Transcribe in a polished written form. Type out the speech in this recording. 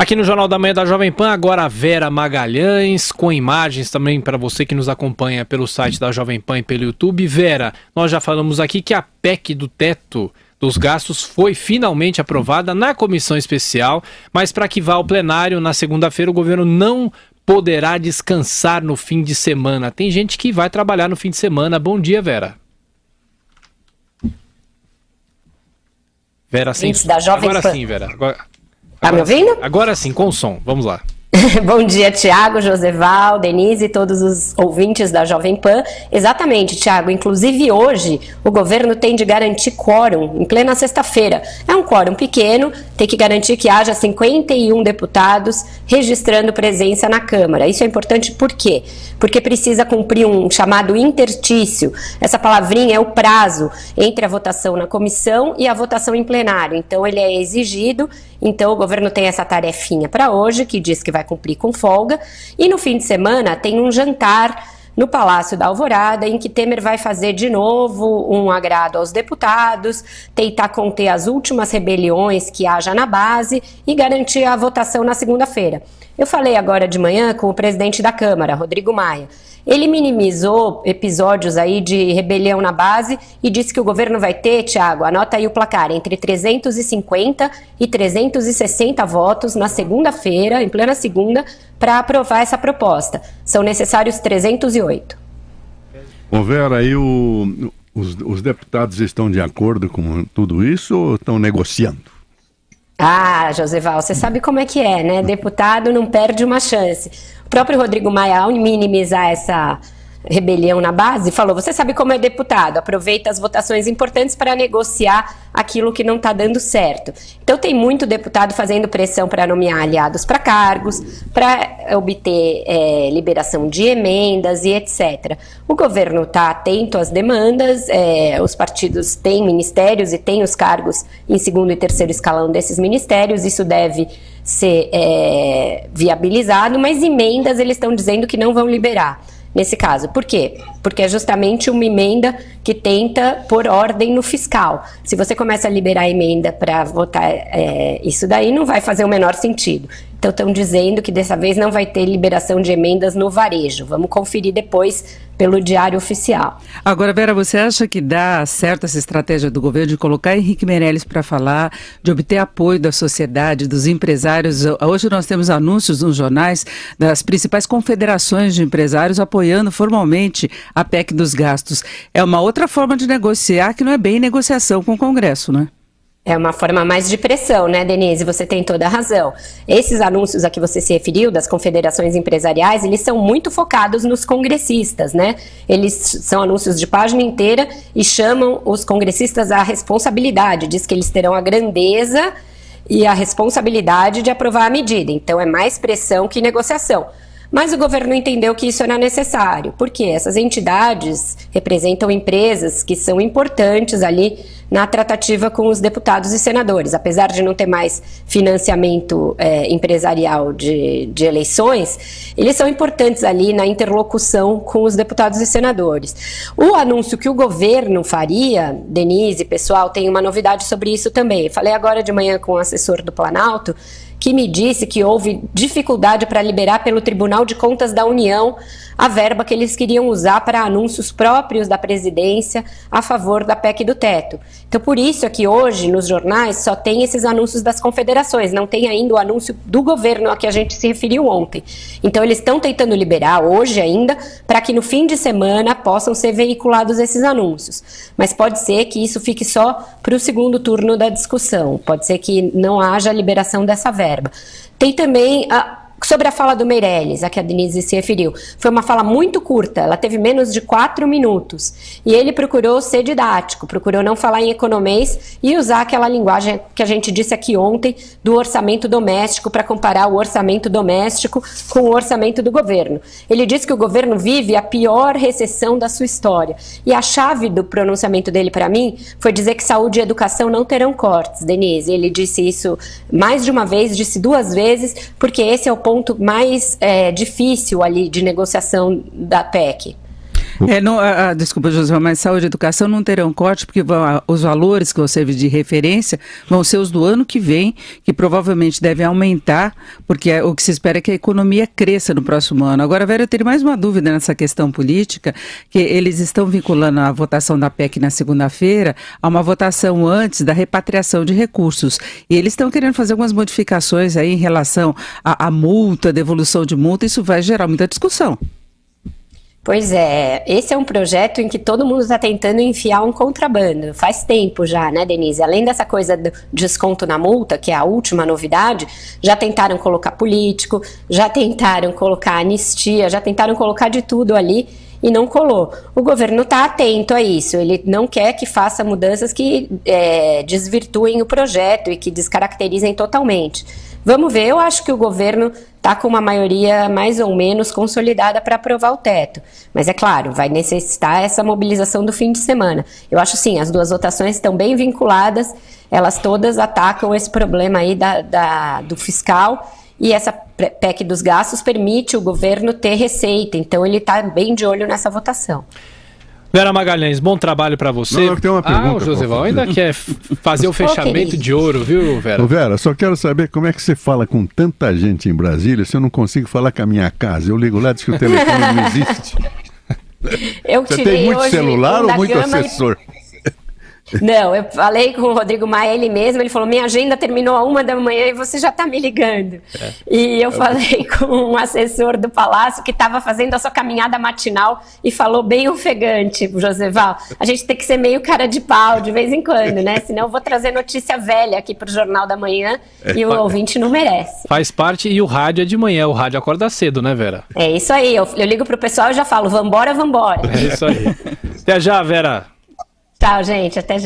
Aqui no Jornal da Manhã da Jovem Pan, agora a Vera Magalhães, com imagens também para você que nos acompanha pelo site da Jovem Pan e pelo YouTube. Vera, nós já falamos aqui que a PEC do teto dos gastos foi finalmente aprovada na comissão especial, mas para que vá ao plenário na segunda-feira, o governo não poderá descansar no fim de semana. Tem gente que vai trabalhar no fim de semana. Bom dia, Vera. Vera, sim. Agora sim, Vera. Tá me ouvindo? Agora sim, com o som. Vamos lá. Bom dia, Tiago, Joseval, Denise e todos os ouvintes da Jovem Pan. Exatamente, Tiago. Inclusive hoje o governo tem de garantir quórum em plena sexta-feira. É um quórum pequeno, tem que garantir que haja 51 deputados registrando presença na Câmara. Isso é importante por quê? Porque precisa cumprir um chamado interstício. Essa palavrinha é o prazo entre a votação na comissão e a votação em plenário. Então ele é exigido. Então o governo tem essa tarefinha para hoje, que diz que vai cumprir com folga, e no fim de semana tem um jantar no Palácio da Alvorada, em que Temer vai fazer de novo um agrado aos deputados, tentar conter as últimas rebeliões que haja na base e garantir a votação na segunda-feira. Eu falei agora de manhã com o presidente da Câmara, Rodrigo Maia. Ele minimizou episódios aí de rebelião na base e disse que o governo vai ter, Tiago, anota aí o placar, entre 350 e 360 votos na segunda-feira, em plena segunda, para aprovar essa proposta. São necessários 308. Ô Vera, aí os deputados estão de acordo com tudo isso ou estão negociando? Ah, Joseval, você sabe como é que é, né? Deputado não perde uma chance. O próprio Rodrigo Maia, ao minimizar essa rebelião na base, falou, você sabe como é deputado, aproveita as votações importantes para negociar aquilo que não está dando certo. Então tem muito deputado fazendo pressão para nomear aliados para cargos, para obter liberação de emendas e etc. O governo está atento às demandas, os partidos têm ministérios e têm os cargos em segundo e terceiro escalão desses ministérios, isso deve ser viabilizado, mas emendas eles estão dizendo que não vão liberar. Nesse caso, por quê? Porque é justamente uma emenda que tenta pôr ordem no fiscal. Se você começa a liberar emenda para votar isso daí, não vai fazer o menor sentido. Então estão dizendo que dessa vez não vai ter liberação de emendas no varejo. Vamos conferir depois pelo Diário Oficial. Agora, Vera, você acha que dá certo essa estratégia do governo de colocar Henrique Meirelles para falar, de obter apoio da sociedade, dos empresários? Hoje nós temos anúncios nos jornais das principais confederações de empresários apoiando formalmente a PEC dos gastos. É uma outra forma de negociar que não é bem negociação com o Congresso, né? É uma forma mais de pressão, né, Denise? Você tem toda a razão. Esses anúncios a que você se referiu, das confederações empresariais, eles são muito focados nos congressistas, né? Eles são anúncios de página inteira e chamam os congressistas à responsabilidade. Diz que eles terão a grandeza e a responsabilidade de aprovar a medida. Então é mais pressão que negociação. Mas o governo entendeu que isso era necessário, porque essas entidades representam empresas que são importantes ali na tratativa com os deputados e senadores. Apesar de não ter mais financiamento empresarial de eleições, eles são importantes ali na interlocução com os deputados e senadores. O anúncio que o governo faria, Denise, pessoal, tem uma novidade sobre isso também. Falei agora de manhã com o assessor do Planalto, que me disse que houve dificuldade para liberar pelo Tribunal de Contas da União a verba que eles queriam usar para anúncios próprios da presidência a favor da PEC do teto. Então, por isso é que hoje, nos jornais, só tem esses anúncios das confederações, não tem ainda o anúncio do governo a que a gente se referiu ontem. Então, eles estão tentando liberar hoje ainda, para que no fim de semana possam ser veiculados esses anúncios. Mas pode ser que isso fique só para o segundo turno da discussão, pode ser que não haja liberação dessa verba. Tem também sobre a fala do Meirelles, a que a Denise se referiu. Foi uma fala muito curta, ela teve menos de 4 minutos. E ele procurou ser didático, procurou não falar em economês e usar aquela linguagem que a gente disse aqui ontem do orçamento doméstico para comparar o orçamento doméstico com o orçamento do governo. Ele disse que o governo vive a pior recessão da sua história. E a chave do pronunciamento dele para mim foi dizer que saúde e educação não terão cortes, Denise. Ele disse isso mais de uma vez, disse 2 vezes, porque esse é o ponto mais difícil ali de negociação da PEC. Desculpa, José, mas saúde e educação não terão corte, porque os valores que vão servir de referência vão ser os do ano que vem, que provavelmente devem aumentar, porque o que se espera é que a economia cresça no próximo ano. Agora, Vera, eu teria mais uma dúvida nessa questão política, que eles estão vinculando a votação da PEC na segunda-feira a uma votação antes da repatriação de recursos. E eles estão querendo fazer algumas modificações aí em relação à multa, devolução de multa. Isso vai gerar muita discussão. Pois é, esse é um projeto em que todo mundo está tentando enfiar um contrabando. Faz tempo já, né, Denise? Além dessa coisa do desconto na multa, que é a última novidade, já tentaram colocar político, já tentaram colocar anistia, já tentaram colocar de tudo ali e não colou. O governo está atento a isso, ele não quer que faça mudanças que desvirtuem o projeto e que descaracterizem totalmente. Vamos ver, eu acho que o governo está com uma maioria mais ou menos consolidada para aprovar o teto. Mas é claro, vai necessitar essa mobilização do fim de semana. Eu acho sim, as duas votações estão bem vinculadas, elas todas atacam esse problema aí do fiscal, e essa PEC dos gastos permite o governo ter receita, então ele está bem de olho nessa votação. Vera Magalhães, bom trabalho para você. Não, eu tenho uma pergunta, o Josival ainda quer fazer o fechamento de ouro, viu, Vera? Ô Vera, só quero saber como é que você fala com tanta gente em Brasília se eu não consigo falar com a minha casa. Eu ligo lá e diz que o telefone não existe. Você tem muito celular ou muito assessor? Não, eu falei com o Rodrigo Maia, ele mesmo, ele falou, minha agenda terminou às 1h e você já está me ligando. E eu falei com um assessor do Palácio que estava fazendo a sua caminhada matinal e falou bem ofegante, Josival, a gente tem que ser meio cara de pau de vez em quando, né? Senão eu vou trazer notícia velha aqui para o Jornal da Manhã e o ouvinte não merece. Faz parte, e o rádio é de manhã, o rádio acorda cedo, né, Vera? É isso aí, eu ligo pro pessoal e já falo, vambora, vambora. É isso aí. Até já, Vera. Tchau, gente, até já.